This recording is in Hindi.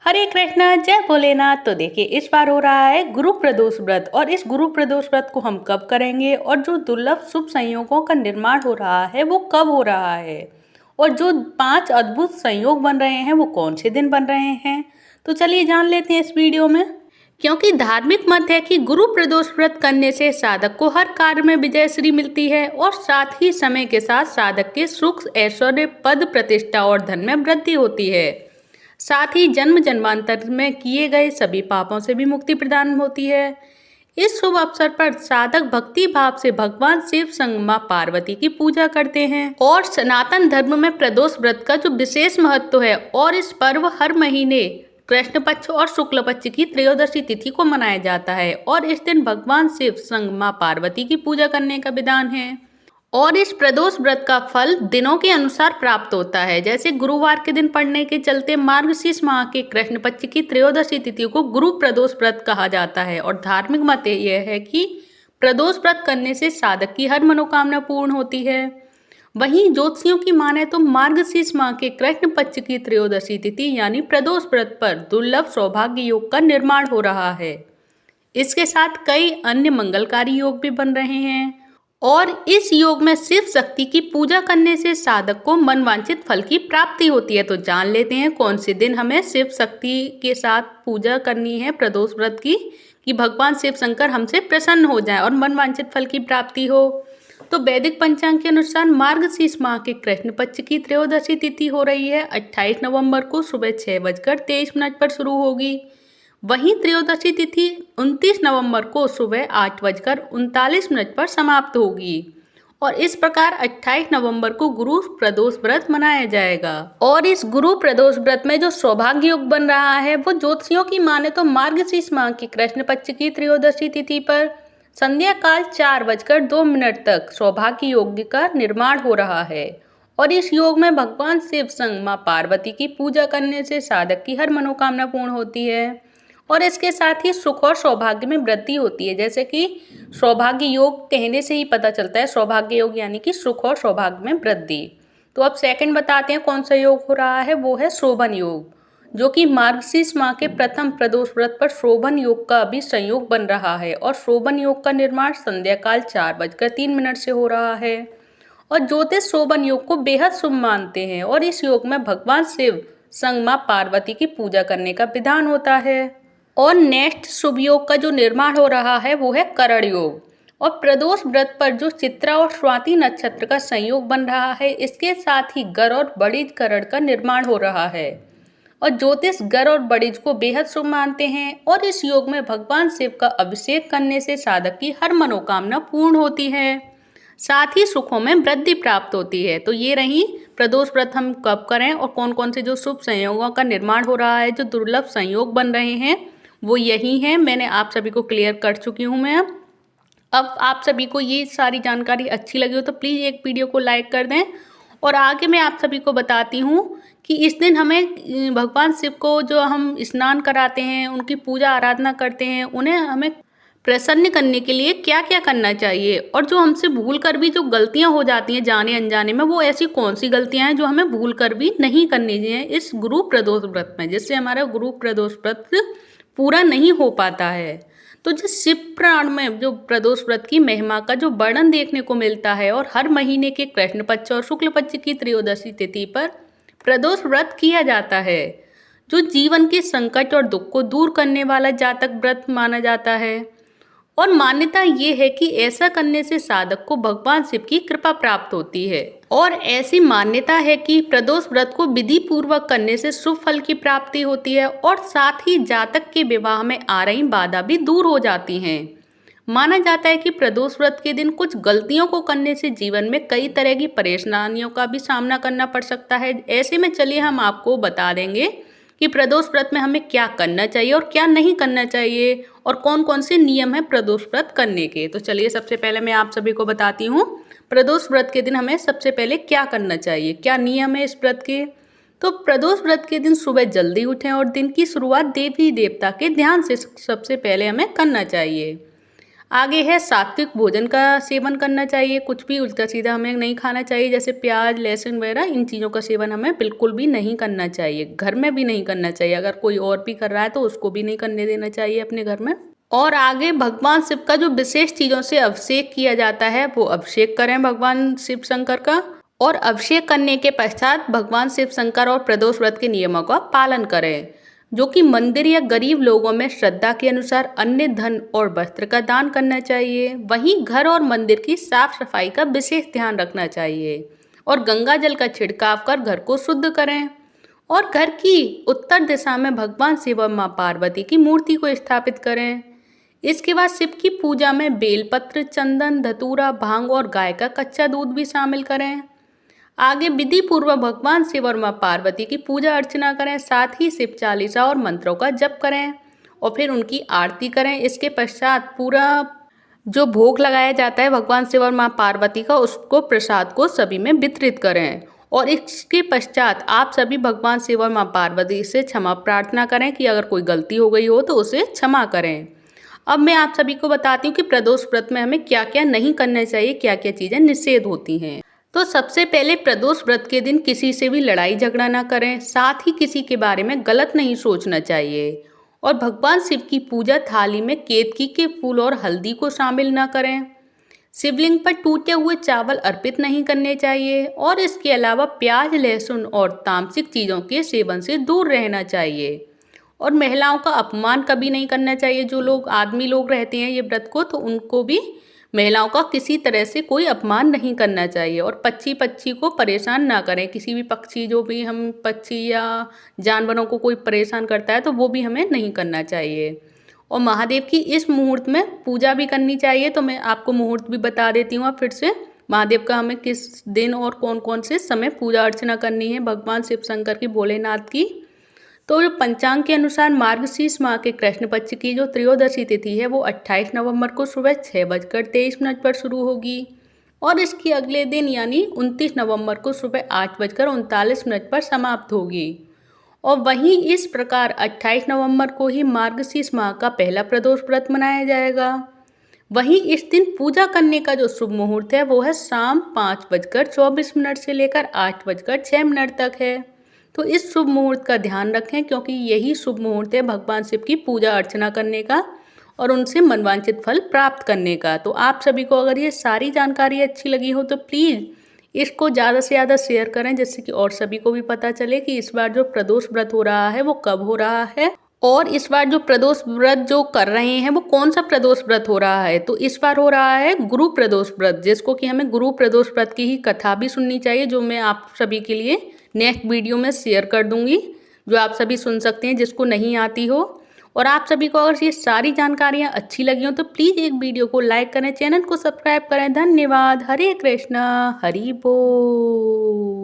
हरे कृष्णा जय भोलेनाथ। तो देखिए इस बार हो रहा है गुरु प्रदोष व्रत और इस गुरु प्रदोष व्रत को हम कब करेंगे और जो दुर्लभ शुभ संयोगों का निर्माण हो रहा है वो कब हो रहा है और जो 5 अद्भुत संयोग बन रहे हैं वो कौन से दिन बन रहे हैं। तो चलिए जान लेते हैं इस वीडियो में। क्योंकि धार्मिक मत है कि गुरु प्रदोष व्रत करने से साधक को हर कार्य में विजय श्री मिलती है और साथ ही समय के साथ साधक के सुख ऐश्वर्य पद प्रतिष्ठा और धन में वृद्धि होती है। साथ ही जन्म जन्मांतर में किए गए सभी पापों से भी मुक्ति प्रदान होती है। इस शुभ अवसर पर साधक भक्ति भाव से भगवान शिव संग मां पार्वती की पूजा करते हैं और सनातन धर्म में प्रदोष व्रत का जो विशेष महत्व है और इस पर्व हर महीने कृष्ण पक्ष और शुक्ल पक्ष की त्रयोदशी तिथि को मनाया जाता है और इस दिन भगवान शिव संग मां पार्वती की पूजा करने का विधान है। और इस प्रदोष व्रत का फल दिनों के अनुसार प्राप्त होता है। जैसे गुरुवार के दिन पड़ने के चलते मार्गशीर्ष माह के कृष्ण पक्ष की त्रयोदशी तिथि को गुरु प्रदोष व्रत कहा जाता है। और धार्मिक मत यह है कि प्रदोष व्रत करने से साधक की हर मनोकामना पूर्ण होती है। वहीं ज्योतिषियों की माने तो मार्गशीर्ष माह के कृष्ण पक्ष की त्रयोदशी तिथि यानी प्रदोष व्रत पर दुर्लभ सौभाग्य योग का निर्माण हो रहा है। इसके साथ कई अन्य मंगलकारी योग भी बन रहे हैं और इस योग में शिव शक्ति की पूजा करने से साधक को मनवांछित फल की प्राप्ति होती है। तो जान लेते हैं कौन से दिन हमें शिव शक्ति के साथ पूजा करनी है प्रदोष व्रत की, कि भगवान शिव शंकर हमसे प्रसन्न हो जाए और मनवांछित फल की प्राप्ति हो। तो वैदिक पंचांग के अनुसार मार्गशीर्ष माह के कृष्ण पक्ष की त्रयोदशी तिथि हो रही है 28 नवंबर को सुबह 6:23 पर शुरू होगी। वहीं त्रयोदशी तिथि 29 नवंबर को सुबह 8:39 पर समाप्त होगी और इस प्रकार 28 नवंबर को गुरु प्रदोष व्रत मनाया जाएगा। और इस गुरु प्रदोष व्रत में जो सौभाग्य योग बन रहा है वो ज्योतिषियों की माने तो मार्गशीर्ष माह की कृष्ण पक्ष की त्रयोदशी तिथि पर संध्या काल 4:02 तक सौभाग्य योग का निर्माण हो रहा है। और इस योग में भगवान शिव संग मां पार्वती की पूजा करने से साधक की हर मनोकामना पूर्ण होती है और इसके साथ ही सुख और सौभाग्य में वृद्धि होती है। जैसे कि सौभाग्य योग कहने से ही पता चलता है, सौभाग्य योग यानी कि सुख और सौभाग्य में वृद्धि। तो अब सेकंड बताते हैं कौन सा योग हो रहा है, वो है शोभन योग, जो कि मार्गशीर्ष माह के प्रथम प्रदोष व्रत पर शोभन योग का भी संयोग बन रहा है और शोभन योग का निर्माण संध्या काल 4:03 से हो रहा है। और ज्योतिष शोभन योग को बेहद शुभ मानते हैं और इस योग में भगवान शिव संग मां पार्वती की पूजा करने का विधान होता है। और नेक्स्ट शुभ योग का जो निर्माण हो रहा है वो है करण योग। और प्रदोष व्रत पर जो चित्रा और स्वाति नक्षत्र का संयोग बन रहा है, इसके साथ ही गर और बड़िज करण का निर्माण हो रहा है और ज्योतिष गर और बड़िज को बेहद शुभ मानते हैं और इस योग में भगवान शिव का अभिषेक करने से साधक की हर मनोकामना पूर्ण होती है, साथ ही सुखों में वृद्धि प्राप्त होती है। तो ये रही प्रदोष व्रत हम कब करें और कौन कौन से जो शुभ संयोगों का निर्माण हो रहा है, जो दुर्लभ संयोग बन रहे हैं वो यही है। मैंने आप सभी को क्लियर कर चुकी हूँ मैं। अब आप सभी को ये सारी जानकारी अच्छी लगी हो तो प्लीज़ एक वीडियो को लाइक कर दें। और आगे मैं आप सभी को बताती हूँ कि इस दिन हमें भगवान शिव को जो हम स्नान कराते हैं, उनकी पूजा आराधना करते हैं, उन्हें हमें प्रसन्न करने के लिए क्या क्या करना चाहिए और जो हमसे भूल कर भी जो गलतियां हो जाती हैं जाने अनजाने में, वो ऐसी कौन सी गलतियां हैं जो हमें भूल कर भी नहीं करनी चाहिए इस गुरु प्रदोष व्रत में, जिससे हमारा गुरु प्रदोष व्रत पूरा नहीं हो पाता है। तो जिस शिव पुराण में जो प्रदोष व्रत की महिमा का जो वर्णन देखने को मिलता है और हर महीने के कृष्ण पक्ष और शुक्ल पक्ष की त्रयोदशी तिथि पर प्रदोष व्रत किया जाता है, जो जीवन के संकट और दुख को दूर करने वाला जातक व्रत माना जाता है। और मान्यता ये है कि ऐसा करने से साधक को भगवान शिव की कृपा प्राप्त होती है और ऐसी मान्यता है कि प्रदोष व्रत को विधि पूर्वक करने से शुभ फल की प्राप्ति होती है और साथ ही जातक के विवाह में आ रही बाधा भी दूर हो जाती हैं। माना जाता है कि प्रदोष व्रत के दिन कुछ गलतियों को करने से जीवन में कई तरह की परेशानियों का भी सामना करना पड़ सकता है। ऐसे में चलिए हम आपको बता देंगे कि प्रदोष व्रत में हमें क्या करना चाहिए और क्या नहीं करना चाहिए और कौन कौन से नियम हैं प्रदोष व्रत करने के। तो चलिए सबसे पहले मैं आप सभी को बताती हूँ प्रदोष व्रत के दिन हमें सबसे पहले क्या करना चाहिए, क्या नियम है इस व्रत के। तो प्रदोष व्रत के दिन सुबह जल्दी उठें और दिन की शुरुआत देवी देवता के ध्यान से सबसे पहले हमें करना चाहिए। आगे है सात्विक भोजन का सेवन करना चाहिए, कुछ भी उल्टा सीधा हमें नहीं खाना चाहिए, जैसे प्याज लहसुन वगैरह इन चीज़ों का सेवन हमें बिल्कुल भी नहीं करना चाहिए, घर में भी नहीं करना चाहिए। अगर कोई और भी कर रहा है तो उसको भी नहीं करने देना चाहिए अपने घर में। और आगे भगवान शिव का जो विशेष चीज़ों से अभिषेक किया जाता है वो अभिषेक करें भगवान शिव शंकर का। और अभिषेक करने के पश्चात भगवान शिव शंकर और प्रदोष व्रत के नियमों का पालन करें, जो कि मंदिर या गरीब लोगों में श्रद्धा के अनुसार अन्य धन और वस्त्र का दान करना चाहिए। वहीं घर और मंदिर की साफ सफाई का विशेष ध्यान रखना चाहिए और गंगा जल का छिड़काव कर घर को शुद्ध करें। और घर की उत्तर दिशा में भगवान शिव और माँ पार्वती की मूर्ति को स्थापित करें। इसके बाद शिव की पूजा में बेलपत्र, चंदन, धतूरा, भांग और गाय का कच्चा दूध भी शामिल करें। आगे विधि पूर्वक भगवान शिव और माँ पार्वती की पूजा अर्चना करें, साथ ही शिव चालीसा और मंत्रों का जप करें और फिर उनकी आरती करें। इसके पश्चात पूरा जो भोग लगाया जाता है भगवान शिव और माँ पार्वती का, उसको प्रसाद को सभी में वितरित करें। और इसके पश्चात आप सभी भगवान शिव और माँ पार्वती से क्षमा प्रार्थना करें कि अगर कोई गलती हो गई हो तो उसे क्षमा करें। अब मैं आप सभी को बताती हूँ कि प्रदोष व्रत में हमें क्या क्या नहीं करना चाहिए, क्या क्या चीज़ें निषेध होती हैं। तो सबसे पहले प्रदोष व्रत के दिन किसी से भी लड़ाई झगड़ा ना करें, साथ ही किसी के बारे में गलत नहीं सोचना चाहिए। और भगवान शिव की पूजा थाली में केतकी के फूल और हल्दी को शामिल ना करें। शिवलिंग पर टूटे हुए चावल अर्पित नहीं करने चाहिए और इसके अलावा प्याज लहसुन और तामसिक चीज़ों के सेवन से दूर रहना चाहिए। और महिलाओं का अपमान कभी नहीं करना चाहिए। जो लोग आदमी लोग रहते हैं ये व्रत को, तो उनको भी महिलाओं का किसी तरह से कोई अपमान नहीं करना चाहिए। और पक्षी को परेशान ना करें, किसी भी पक्षी, जो भी हम पक्षी या जानवरों को कोई परेशान करता है तो वो भी हमें नहीं करना चाहिए। और महादेव की इस मुहूर्त में पूजा भी करनी चाहिए, तो मैं आपको मुहूर्त भी बता देती हूँ अब फिर से। महादेव का हमें किस दिन और कौन कौन से समय पूजा अर्चना करनी है भगवान शिव शंकर की, भोलेनाथ की। तो जो पंचांग के अनुसार मार्गशीर्ष माह के कृष्ण पक्ष की जो त्रयोदशी तिथि है वो 28 नवंबर को सुबह 6:23 पर शुरू होगी और इसकी अगले दिन यानी 29 नवंबर को सुबह 8:39 पर समाप्त होगी। और वहीं इस प्रकार 28 नवंबर को ही मार्गशीर्ष माह का पहला प्रदोष व्रत मनाया जाएगा। वहीं इस दिन पूजा करने का जो शुभ मुहूर्त है वो है शाम 5:24 से लेकर 8:06 तक है। तो इस शुभ मुहूर्त का ध्यान रखें, क्योंकि यही शुभ मुहूर्त है भगवान शिव की पूजा अर्चना करने का और उनसे मनवांछित फल प्राप्त करने का। तो आप सभी को अगर ये सारी जानकारी अच्छी लगी हो तो प्लीज़ इसको ज़्यादा से ज़्यादा शेयर करें, जिससे कि और सभी को भी पता चले कि इस बार जो प्रदोष व्रत हो रहा है वो कब हो रहा है और इस बार जो प्रदोष व्रत जो कर रहे हैं वो कौन सा प्रदोष व्रत हो रहा है। तो इस बार हो रहा है गुरु प्रदोष व्रत, जिसको कि हमें गुरु प्रदोष व्रत की ही कथा भी सुननी चाहिए, जो मैं आप सभी के लिए नेक्स्ट वीडियो में शेयर कर दूंगी, जो आप सभी सुन सकते हैं जिसको नहीं आती हो। और आप सभी को अगर ये सारी जानकारियाँ अच्छी लगी हो तो प्लीज़ एक वीडियो को लाइक करें, चैनल को सब्सक्राइब करें। धन्यवाद। हरे कृष्णा, हरि बोल।